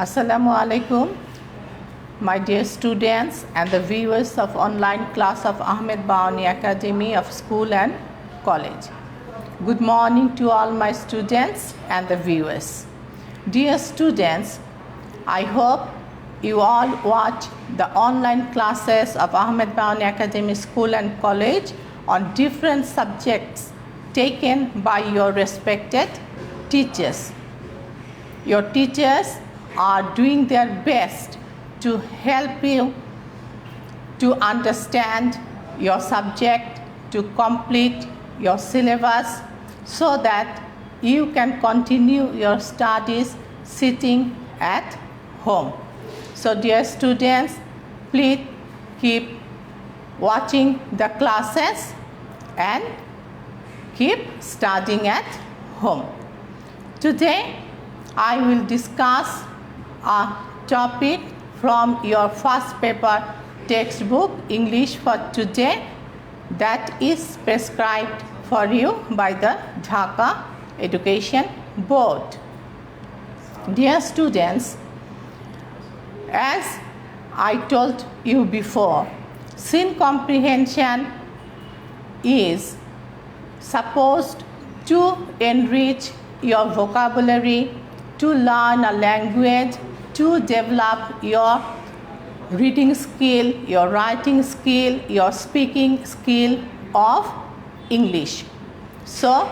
Assalamu alaikum, my dear students and the viewers of online class of Ahmed Baoni Academy of School and College. Good morning to all my students and the viewers. Dear students, I hope you all watch the online classes of Ahmed Baoni Academy School and College on different subjects taken by your respected teachers. Your teachers are doing their best to help you to understand your subject, to complete your syllabus so that you can continue your studies sitting at home. So dear students, please keep watching the classes and keep studying at home. Today I will discuss a topic from your first paper textbook English for today that is prescribed for you by the Dhaka Education Board. Dear students, as I told you before, scene comprehension is supposed to enrich your vocabulary, to learn a language, to develop your reading skill, your writing skill, your speaking skill of English. So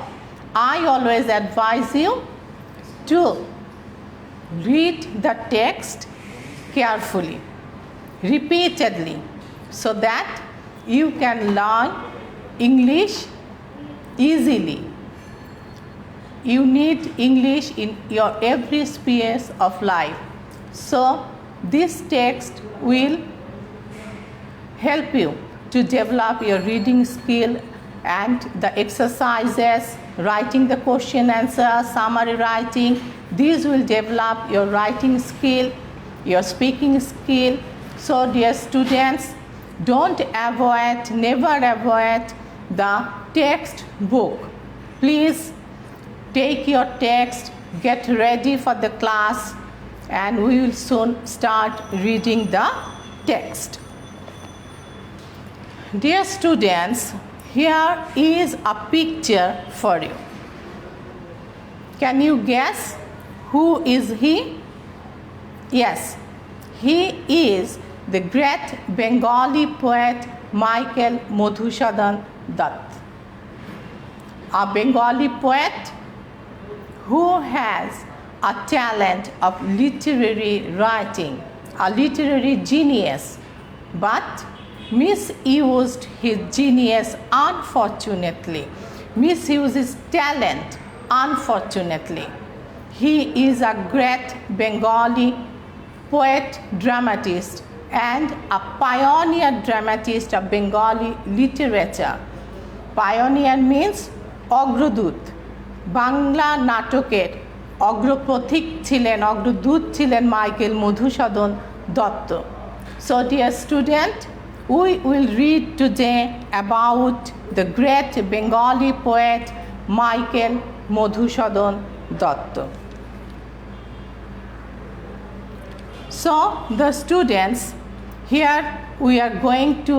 I always advise you to read the text carefully, repeatedly, so that you can learn English easily. You need English in your every sphere of life. So this text will help you to develop your reading skill and the exercises, writing the question answer, summary writing. These will develop your writing skill, your speaking skill. So dear students, don't avoid, never avoid the textbook. Please take your text, get ready for the class, and we will soon start reading the text. Dear students, here is a picture for you. Can you guess who is he? Yes, he is the great Bengali poet Michael Madhusudan Dutt, a Bengali poet who has a talent of literary writing, a literary genius, but misused his genius unfortunately, misused his talent unfortunately. He is a great Bengali poet, dramatist, and a pioneer dramatist of Bengali literature. Pioneer means অগ্রদূত, Bangla নাটকের অগ্রপথিক ছিলেন, অগ্রদূত ছিলেন Michael Madhusudan Dutt. So dear student, we will read today about the great Bengali poet Michael Madhusudan Dutta. So the students, here we are going to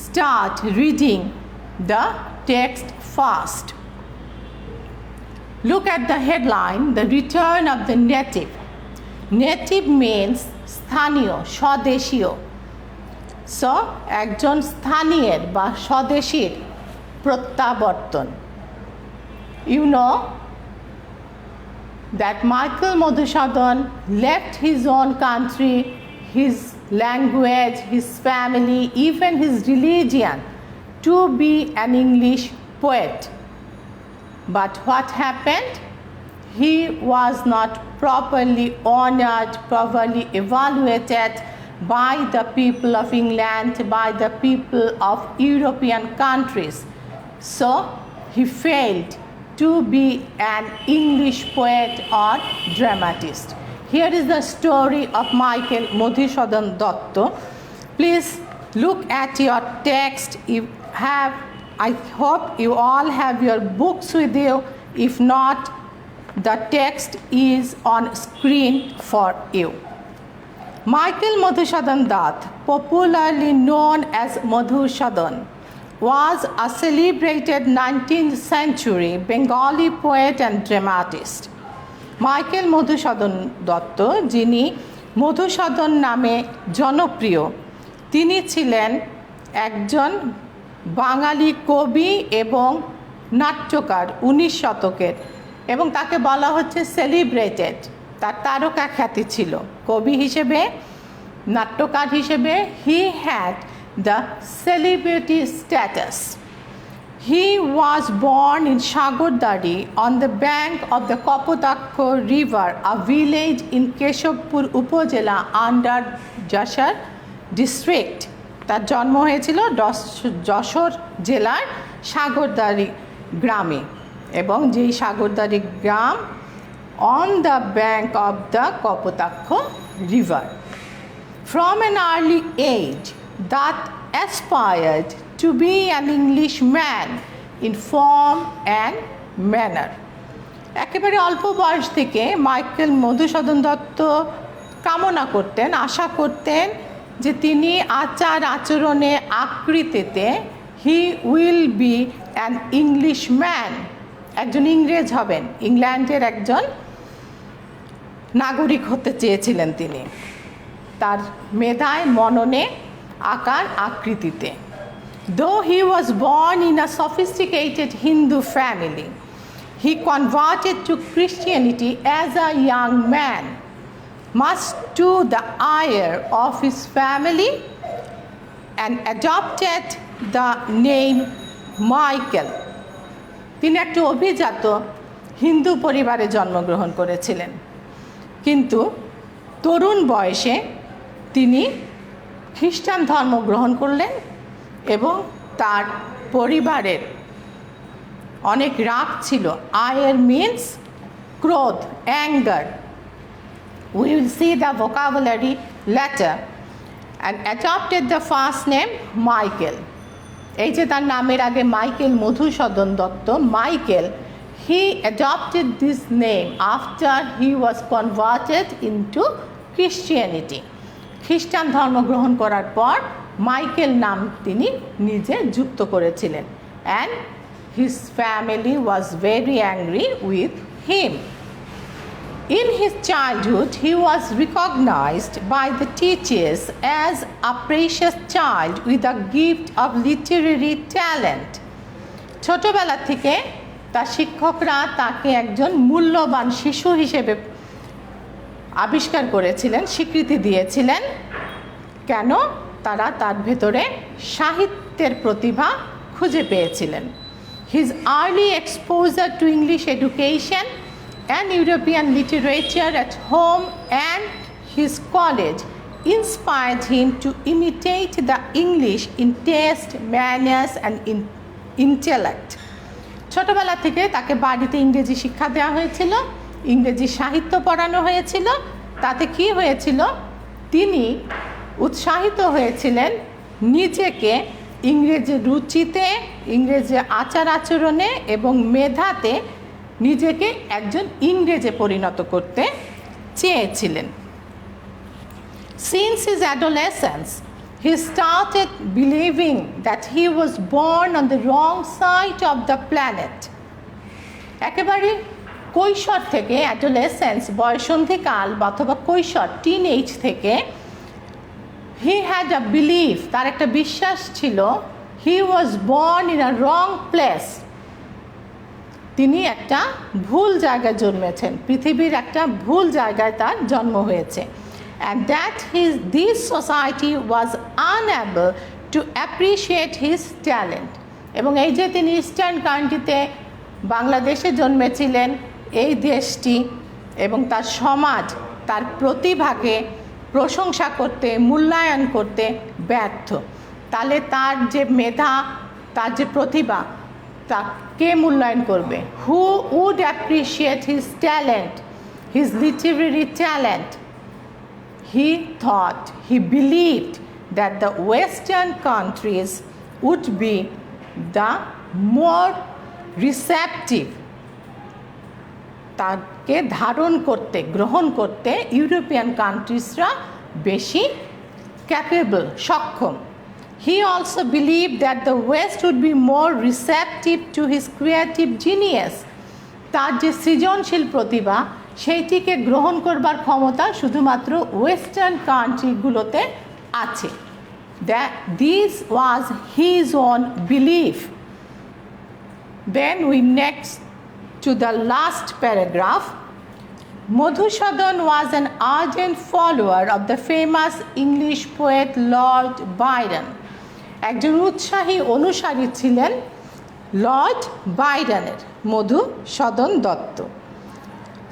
start reading the text first. Look at the headline, the return of the native. Native means স্থানীয়, স্বদেশীয়. So একজন স্থানীয়ের বা স্বদেশীর প্রত্যাবর্তন. You know that Michael Madhusudan left his own country, his language, his family, even his religion to be an English poet. But what happened? He was not properly honored, properly evaluated by the people of England, by the people of European countries. So he failed to be an English poet or dramatist. Here is the story of Michael Madhusudan Dutta. Please look at your text. I hope you all have your books with you. If not, the text is on screen for you. Michael Madhusudan Dutt, popularly known as Madhusudan, was a celebrated 19th century Bengali poet and dramatist. Michael Madhusudan Dutta, যিনি মধুসূদন নামে জনপ্রিয়, তিনি ছিলেন একজন বাঙালি কবি এবং নাট্যকার 19 শতকের, এবং তাকে বলা হচ্ছে সেলিব্রেটেড, তার তারকা খ্যাতি ছিল কবি হিসেবে, নাট্যকার হিসেবে। He had the celebrity status. He was born in Shagordari on the bank of the Kopotakko River, a village in Keshopur Upojela under Jashar district. তার জন্ম হয়েছিল যশোর জেলার সাগরদারি গ্রামে, এবং যেই সাগরদারি গ্রাম on the bank of the Kopotakko River. From an early age, that aspired to be an Englishman in form and manner. একেবারে অল্প বয়স থেকে মাইকেল মধুসূদন দত্ত কামনা করতেন, আশা করতেন যে তিনি আচার আচরণে আকৃতিতে he will be an Englishman, একজন ইংরেজ হবেন, ইংল্যান্ডের একজন নাগরিক হতে চেয়েছিলেন তিনি, তার মেধায় মননে আকার আকৃতিতে। Though he was born in a sophisticated Hindu family, he converted to Christianity as a young man, much to the ire of his family, and adopted the name Michael. তিনি একটি অভিজাত হিন্দু পরিবারে জন্মগ্রহণ করেছিলেন, কিন্তু তরুণ বয়সে তিনি খ্রিস্টান ধর্ম গ্রহণ করলেন এবং তার পরিবারের অনেক রাগ ছিল। আয়ের মিনস ক্রোধ, anger. We will see the vocabulary later. And adopted the first name Michael. এই যে তার নামের আগে Michael Madhusudan Dutta, Michael, he adopted this name after he was converted into Christianity. খ্রিস্টান ধর্ম গ্রহণ করার পর মাইকেল নাম তিনি নিজে যুক্ত করেছিলেন, and his family was very angry with him. In his childhood, he was recognized by the teachers as a precious child with a gift of literary talent. ছোটবেলা থেকে তার শিক্ষকরা তাকে একজন মূল্যবান শিশু হিসেবে আবিষ্কার করেছিলেন, স্বীকৃতি দিয়েছিলেন। কেন? তারা তার ভেতরে সাহিত্যের প্রতিভা খুঁজে পেয়েছিলেন। His early exposure to English education and European literature at home and his college inspired him to imitate the English in taste, manners and in intellect. ছোটবেলা থেকে তাকে বাড়িতে ইংরেজি শিক্ষা দেওয়া হয়েছিল, ইংরেজি সাহিত্য পড়ানো হয়েছিল। তাতে কি হয়েছিল? তিনি উৎসাহিত হয়েছিলেন নিজেকে ইংরেজি রুচিতে, ইংরেজি আচার আচরণে এবং মেধাতে নিজেকে একজন ইংরেজে পরিণত করতে চেয়েছিলেন। Since his adolescence, he started believing that he was born on the wrong side of the planet. একেবারে কৈশোর থেকে, অ্যাডোলেসেন্স বয়সন্ধিকাল অথবা কৈশোর, টিনএজ থেকে he had a belief, তার একটা বিশ্বাস ছিল, he was born in a wrong place. তিনি একটা ভুল জায়গায় জন্মেছেন, পৃথিবীর একটা ভুল জায়গায় তার জন্ম হয়েছে, and that this society was unable to appreciate his talent. এবং এই যে তিনি ইস্টার্ন কান্ট্রিতে বাংলাদেশে জন্মেছিলেন, এই দেশটি এবং তার সমাজ তার প্রতিভাকে প্রশংসা করতে, মূল্যায়ন করতে ব্যর্থ। তাহলে তার যে মেধা, তার যে প্রতিভা, তা কে মূল্যায়ন করবে? Who would appreciate his talent, his literary talent? He thought, he believed that the Western countries would be the more receptive. তাকে ধারণ করতে, গ্রহণ করতে ইউরোপিয়ান কান্ট্রিজরা বেশি ক্যাপেবল, সক্ষম। He also believed that the West would be more receptive to his creative genius. তার যে সৃজনশীল প্রতিভা সেইটিকে গ্রহণ করবার ক্ষমতা শুধুমাত্র ওয়েস্টার্ন কান্ট্রিগুলোতে আছে। This was his own belief. Then we next to the last paragraph. Madhusudan was an ardent follower of the famous English poet Lord Byron. একজন উৎসাহী অনুসারী ছিলেন লর্ড বাইরনের, Madhusudan Dutt.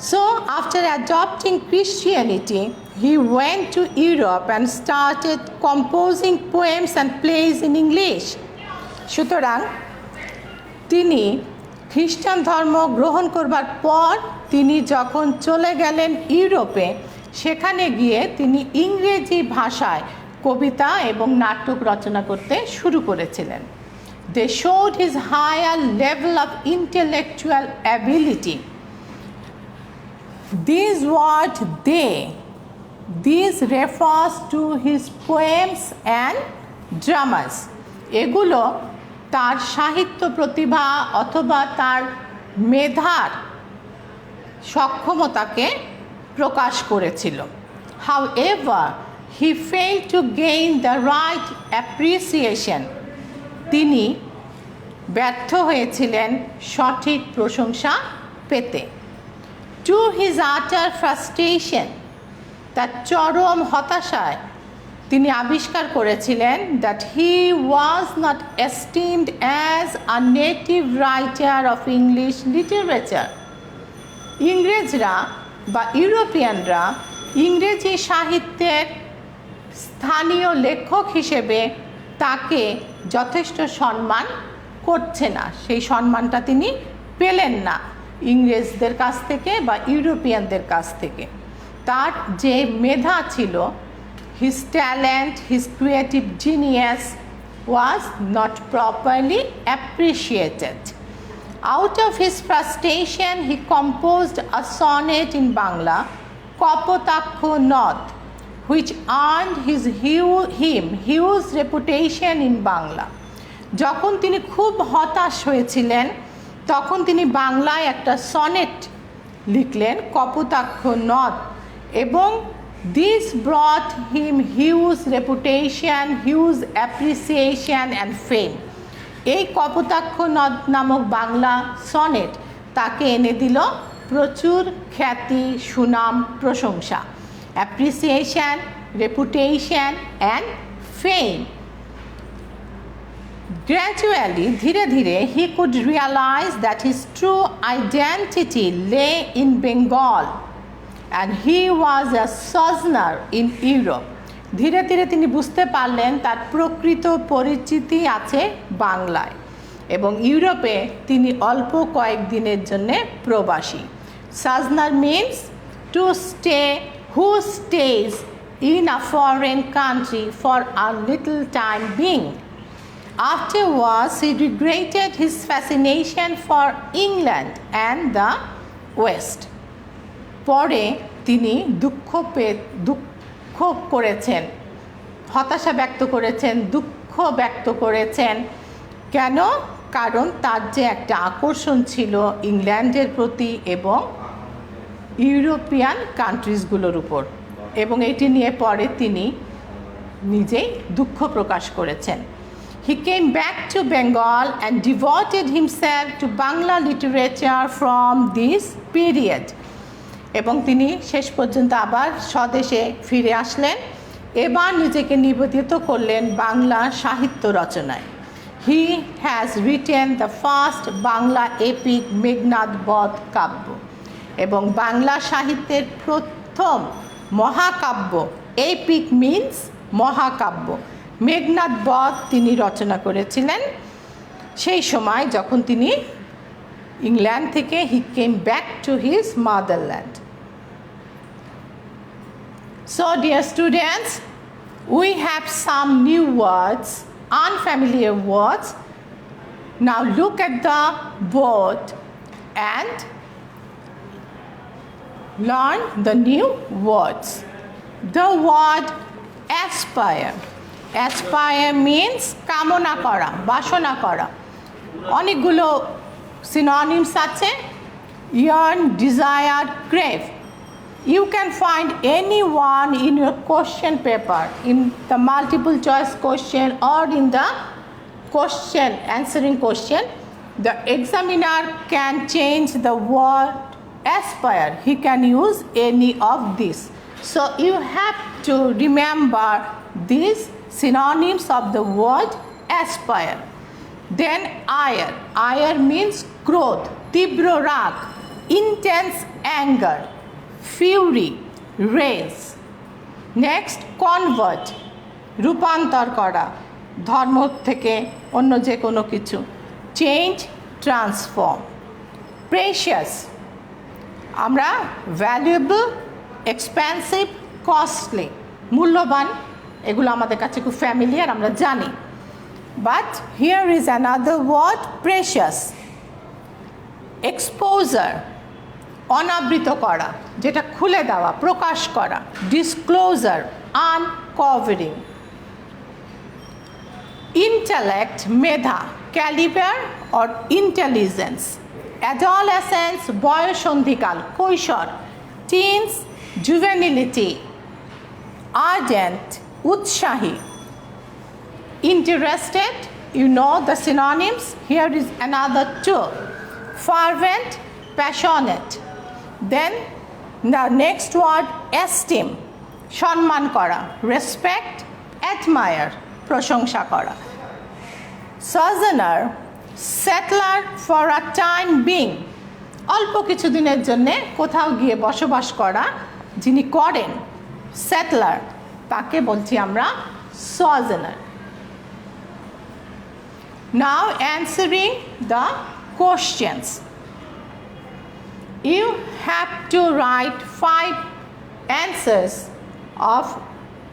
So after adopting Christianity, he went to Europe and started composing poems and plays in English. সুতরাং তিনি খ্রিস্টান ধর্ম গ্রহণ করবার পর তিনি যখন চলে গেলেন ইউরোপে, সেখানে গিয়ে তিনি ইংরেজি ভাষায় কবিতা এবং নাটক রচনা করতে শুরু করেছিলেন। They showed his higher level of intellectual ability. This word this refers to his poems and dramas. এগুলো তার সাহিত্য প্রতিভা অথবা তার মেধার সক্ষমতাকে প্রকাশ করেছিল। However, he failed to gain the right appreciation. তিনি ব্যর্থ হয়েছিলেন সঠিক প্রশংসা পেতে। To his utter frustration, তার চরম হতাশায় তিনি আবিষ্কার করেছিলেন that he was not esteemed as a native writer of English literature. ইংরেজরা বা ইউরোপিয়ানরা ইংরেজি সাহিত্যের স্থানীয় লেখক হিসেবে তাকে যথেষ্ট সম্মান করছে না, সেই সম্মানটা তিনি পেলেন না ইংরেজদের কাছ থেকে বা ইউরোপিয়ানদের কাছ থেকে। তার যে মেধা ছিল, his talent, his creative genius was not properly appreciated. Out of his frustration, he composed a sonnet in Bangla, Kapotakho Nod, which earned him huge reputation in Bangla. যখন তিনি খুব হতাশ হয়েছিলেন তখন তিনি বাংলায় একটা সনেট লিখলেন, কপোতাক্ষ নদ, এবং this brought him huge reputation, huge appreciation and fame. এই কপোতাক্ষ নদ নামক বাংলা সনেট তাকে এনে দিল প্রচুর খ্যাতি, সুনাম, প্রশংসা, appreciation, reputation and fame. Gradually, ধীরে ধীরে, he could realize that his true identity lay in Bengal and he was a sojourner in Europe. ধীরে ধীরে তিনি বুঝতে পারলেন তার প্রকৃত পরিচিতি আছে বাংলায় এবং ইউরোপে তিনি অল্প কয়েকদিনের জন্য প্রবাসী। Sojourner means to stay, who stays in a foreign country for a little time being. Afterwards, he regretted his fascination for England and the West. পরে তিনি দুঃখ করেছেন, হতাশা ব্যক্ত করেছেন, দুঃখ ব্যক্ত করেছেন। কেন? কারণ তার যে একটা আকর্ষণ ছিল ইংল্যান্ডের প্রতি এবং ইউরোপিয়ান কান্ট্রিজগুলোর উপর, এবং এটি নিয়ে পরে তিনি নিজেই দুঃখ প্রকাশ করেছেন। He came back to Bengal and devoted himself to Bangla literature from this period. এবং তিনি শেষ পর্যন্ত আবার স্বদেশে ফিরে আসলেন, এবার নিজেকে নিবেদিত করলেন বাংলা সাহিত্য রচনায়। He has written the first Bangla epic Meghnad বধ কাব্য, এবং বাংলা সাহিত্যের প্রথম মহাকাব্য, এপিক মিন্স মহাকাব্য, মেঘনাদ বধ তিনি রচনা করেছিলেন সেই সময় যখন তিনি ইংল্যান্ড থেকে he came back to his motherland. So dear students, we have some new words, unfamiliar words. Now look at the board and learn the new words. The word aspire. Aspire means কামনা করা, বাসনা করা। অনেকগুলো synonyms আছে। Yearn, desire, crave. You can find any one in your question paper, in the multiple choice question or in the question, answering question. The examiner can change the word aspire. He can use any of these. So you have to remember these synonyms of the word aspire. Then ire. Ire means ক্রোধ, তীব্র রাগ, intense anger, fury, rage. Next, convert. রূপান্তর করা, ধর্ম থেকে অন্য যে কোনো কিছু। Change, transform. Precious. আমরা valuable, expensive, costly, মূল্যবান, এগুলো আমাদের কাছে খুব ফ্যামিলিয়ার, আমরা জানি। But here is another word, precious. Exposure, অনাবৃত করা, যেটা খুলে দেওয়া, প্রকাশ করা। Disclosure, uncovering. Intellect, Medha, caliber or intelligence. Adolescence, বয়সন্ধিকাল, কৈশোর। Teens, juvenility. Ardent, উৎসাহী। Interested, you know the synonyms. Here is another two. Fervent, passionate. Then the next word, esteem, সম্মান করা। Respect, admire, প্রশংসা করা। Sojourner, settler for a time being, অল্প কিছুদিনের জন্য কোথাও গিয়ে বসবাস করা, যিনি করেন settler, তাকে বলছি আমরা sojourner. Now answering the questions. You have to write 5 answers of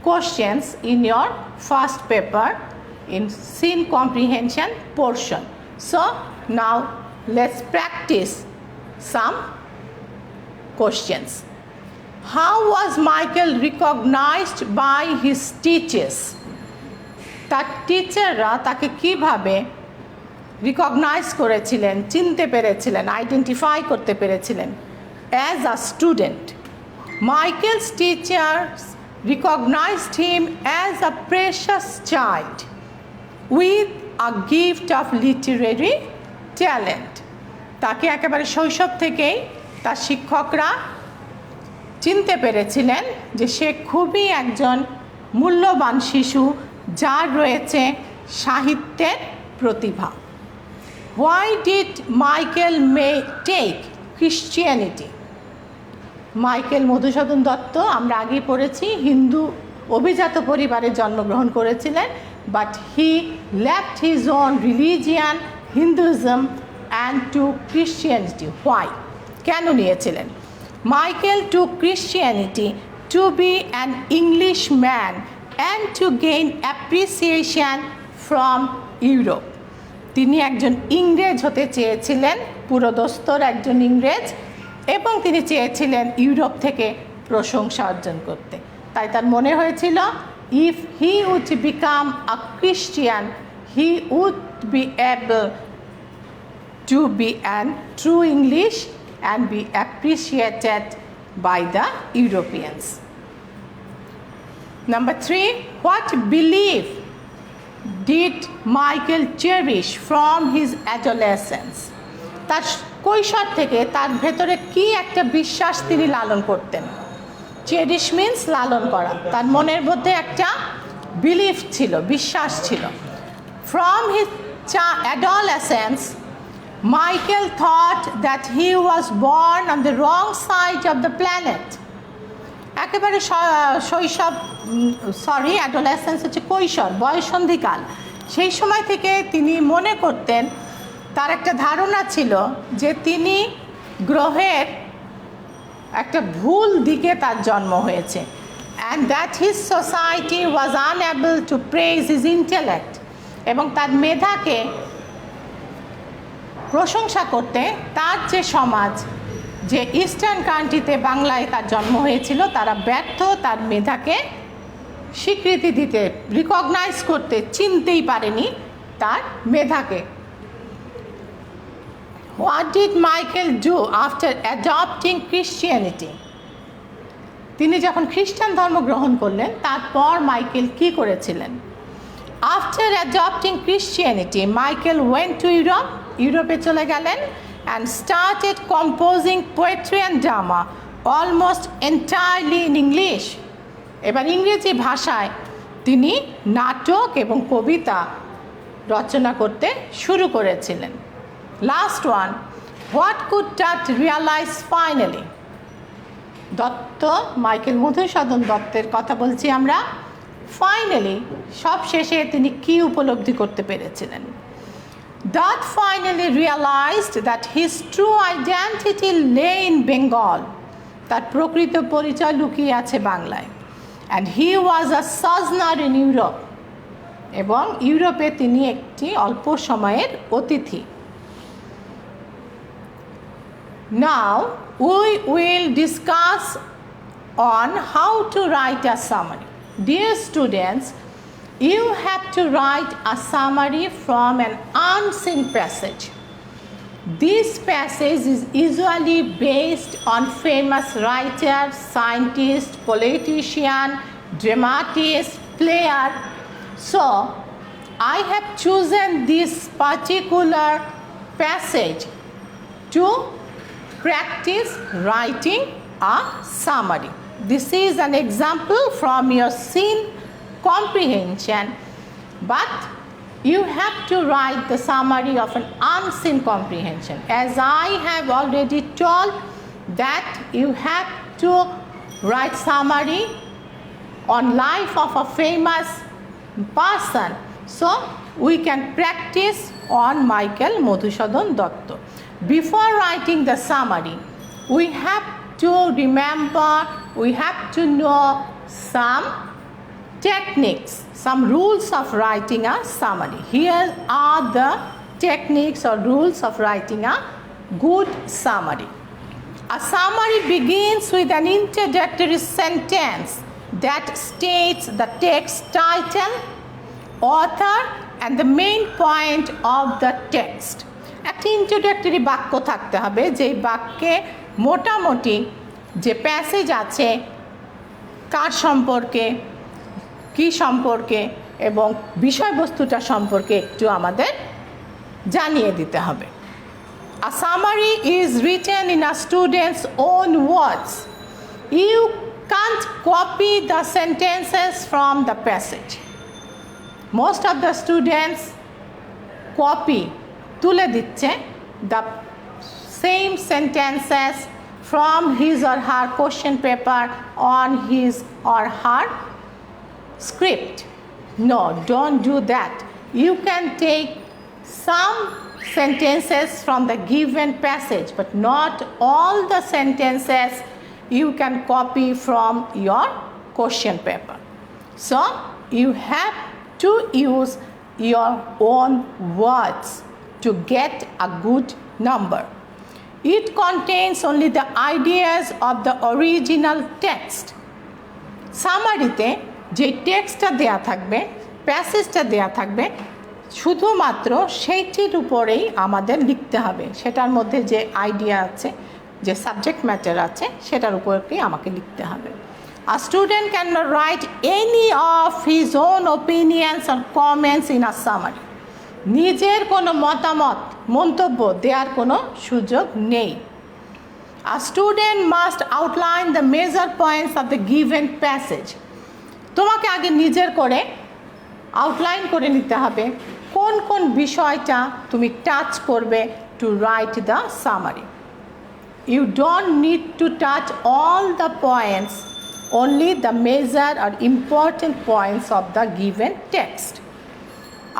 questions in your first paper in scene comprehension portion. So now let's practice some questions. How was Michael recognized by his teachers? তার টিচাররা তাকে কিভাবে recognise করেছিলেন, চিনতে পেরেছিলেন, identify করতে পেরেছিলেন? As a student, Michael's teachers recognized him as a precious child with a gift of literary talent. তাকে একেবারে শৈশব থেকেই তার শিক্ষকরা চিনতে পেরেছিলেন যে সে খুবই একজন মূল্যবান শিশু, যার রয়েছে সাহিত্যের প্রতিভা। Why did Michael May take Christianity? Michael Madhusudan Datta, আমরা আগেই পড়েছি, হিন্দু অভিজাত পরিবারে জন্মগ্রহণ করেছিলেন, but he left his own religion Hinduism and to Christianity. Why, কেন নিয়েছিলেন? Michael to Christianity to be an English man and to gain appreciation from Europe. তিনি একজন ইংরেজ হতে চেয়েছিলেন, পুরোদস্তর একজন ইংরেজ, এবং তিনি চেয়েছিলেন ইউরোপ থেকে প্রশংসা অর্জন করতে। তাই তার মনে হয়েছিল, if he would become a Christian he would be able to be an true English and be appreciated by the Europeans. Number 3, what belief did Michael cherish from his adolescence? তার কৈশোর থেকে তার ভেতরে কি একটা বিশ্বাস তিনি লালন করতেন? চেরিশ মিন্স লালন করা। তার মনের মধ্যে একটা বিলিফ ছিল, বিশ্বাস ছিল। From his adolescence, Michael thought that he was born on the wrong side of the planet. একেবারে শৈশব, অ্যাডোলেসেন্স হচ্ছে কৈশোর, বয়সন্ধিকাল। সেই সময় থেকে তিনি মনে করতেন, তার একটা ধারণা ছিল যে তিনি গ্রহের একটা ভুল দিকে তার জন্ম হয়েছে, and that his society was unable to praise his intellect, এবং তার মেধাকে প্রশংসা করতে তার যে সমাজ যে ইস্টার্ন কান্ট্রিতে বাংলায় তার জন্ম হয়েছিল তারা ব্যর্থ তার মেধাকে স্বীকৃতি দিতে, রিকগনাইজ করতে, চিনতেই পারেনি তার মেধাকে। What did Michael do after adopting Christianity? তিনি যখন খ্রিস্টান ধর্ম গ্রহণ করলেন তারপর মাইকেল কি করেছিলেন? After adopting Christianity, Michael went to Europe. ইউরোপে চলে গেলেন and started composing poetry and drama almost entirely in English. এবার ইংরেজি ভাষায় তিনি নাটক এবং কবিতা রচনা করতে শুরু করেছিলেন। Last one, what could dot realise finally? Dutta, Michael Madhusudan দত্তের কথা বলছি আমরা। ফাইনালি, সব শেষে তিনি কি উপলব্ধি করতে পেরেছিলেন? Dot finally realized that his true identity lay in Bengal. তার প্রকৃত পরিচয় লুকিয়ে আছে বাংলায়। And he was a sojourner in Europe. এবং ইউরোপে তিনি একটি অল্প সময়ের অতিথি। Now we will discuss on how to write a summary. Dear students, you have to write a summary from an unseen passage. This passage is usually based on famous writers, scientists, politicians, dramatists, players. So, I have chosen this particular passage to practice writing a summary. This is an example from your scene comprehension, but you have to write the summary of an unseen comprehension. As I have already told that you have to write summary on life of a famous person. So we can practice on Michael Madhusudhan Datta. Before writing the summary, we have to remember, we have to know some techniques, some rules of writing a summary. Here are the techniques or rules of writing a good summary. A summary begins with an introductory sentence that states the text title, author, and the main point of the text. একটা introductory বাক্য থাকতে হবে, যেই বাক্যে মোটামুটি যে passage আছে কার সম্পর্কে, কি সম্পর্কে এবং বিষয়বস্তুটা সম্পর্কে একটু আমাদের জানিয়ে দিতে হবে। A summary is written in a student's own words. You can't copy the sentences from the passage. Most of the students copy, তুলে দিচ্ছে the same sentences from his or her question paper on his or her script. No, don't do that. You can take some sentences from the given passage, but not all the sentences you can copy from your question paper. So you have to use your own words to get a good number. It contains only the ideas of the original text. সামারিতে যে টেক্সটটা দেয়া থাকবে, প্যাসেজটা দেয়া থাকবে, শুধুমাত্র সেইটির উপরেই আমাদের লিখতে হবে। সেটার মধ্যে যে আইডিয়া আছে, যে সাবজেক্ট ম্যাটার আছে, সেটার উপরেই আমাকে লিখতে হবে। A student cannot write any of his own opinions or comments in a summary. নিজের কোনো মতামত, মন্তব্য দেওয়ার কোনো সুযোগ নেই। A student must outline the major points of the given passage. তোমাকে আগে নিজের করে আউটলাইন করে নিতে হবে কোন কোন বিষয়টা তুমি টাচ করবে to write the summary. You don't need to touch all the points, only the major or important points of the given text.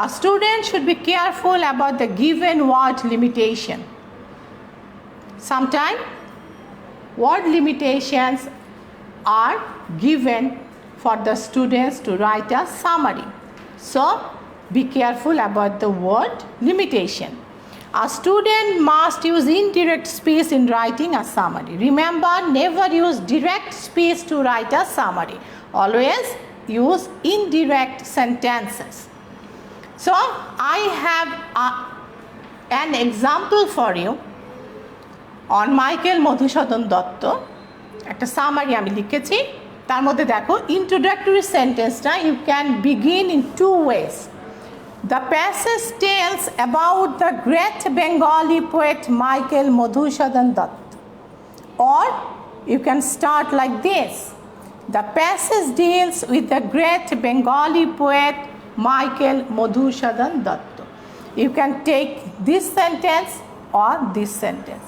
A student should be careful about the given word limitation. Sometimes word limitations are given for the students to write a summary. So be careful about the word limitation. A student must use indirect speech in writing a summary. Remember, never use direct speech to write a summary. Always use indirect sentences. So, I have an example for you on Michael Madhusudhan Datta. একটা summary আমি লিখেছি, তার মধ্যে দেখো introductory সেন্টেন্সটা you can begin in two ways. The passage tells about the great Bengali poet Michael Madhusudhan Datta. Or you can start like this. The passage deals with the great Bengali poet Michael Madhusudhan Datta. You can take this sentence or this sentence.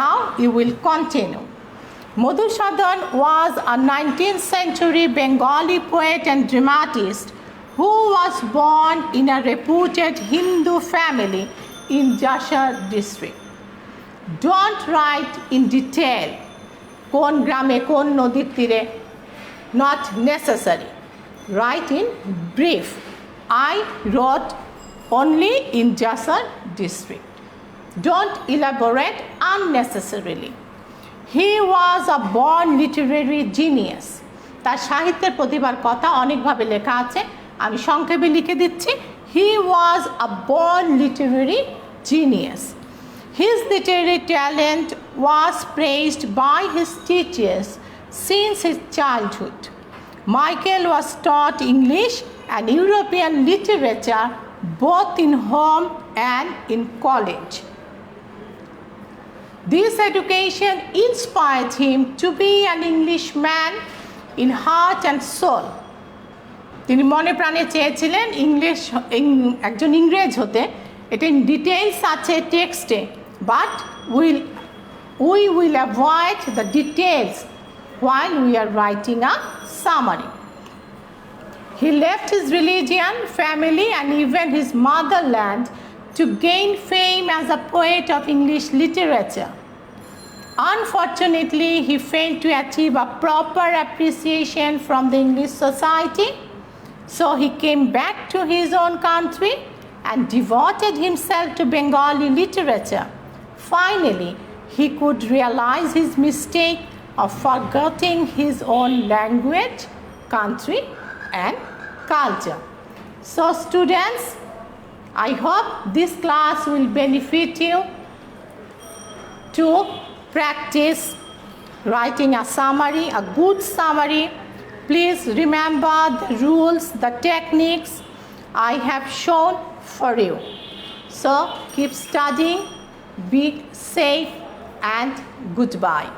Now you will continue. Madhusudhan was a 19th century Bengali poet and dramatist who was born in a reputed Hindu family in Jashar district. Don't write in detail, kon grame kon nodir tire, not necessary. Write in brief. I wrote only in Jashar district. Don't elaborate unnecessarily. He was a born literary genius. তার সাহিত্যের প্রতিভার কথা অনেকভাবে লেখা আছে, আমি সংক্ষেপে লিখে দিচ্ছি। He was a born literary genius. His literary talent was praised by his teachers since his childhood. Michael was taught English and European literature both in home and in college. This education inspired him to be an Englishman in heart and soul. তিনি মনে প্রাণে চেয়েছিলেন একজন ইংরেজ হতে। এটা in details আছে টেক্সটে, but we will avoid the details while we are writing a summary. He left his religion, family and even his motherland to gain fame as a poet of English literature. Unfortunately, he failed to achieve a proper appreciation from the English society, so he came back to his own country and devoted himself to Bengali literature. Finally, he could realize his mistake of forgetting his own language, country and culture. So students, I hope this class will benefit you to practice writing a summary, a good summary. Please remember the rules, the techniques I have shown for you. So keep studying, be safe and goodbye.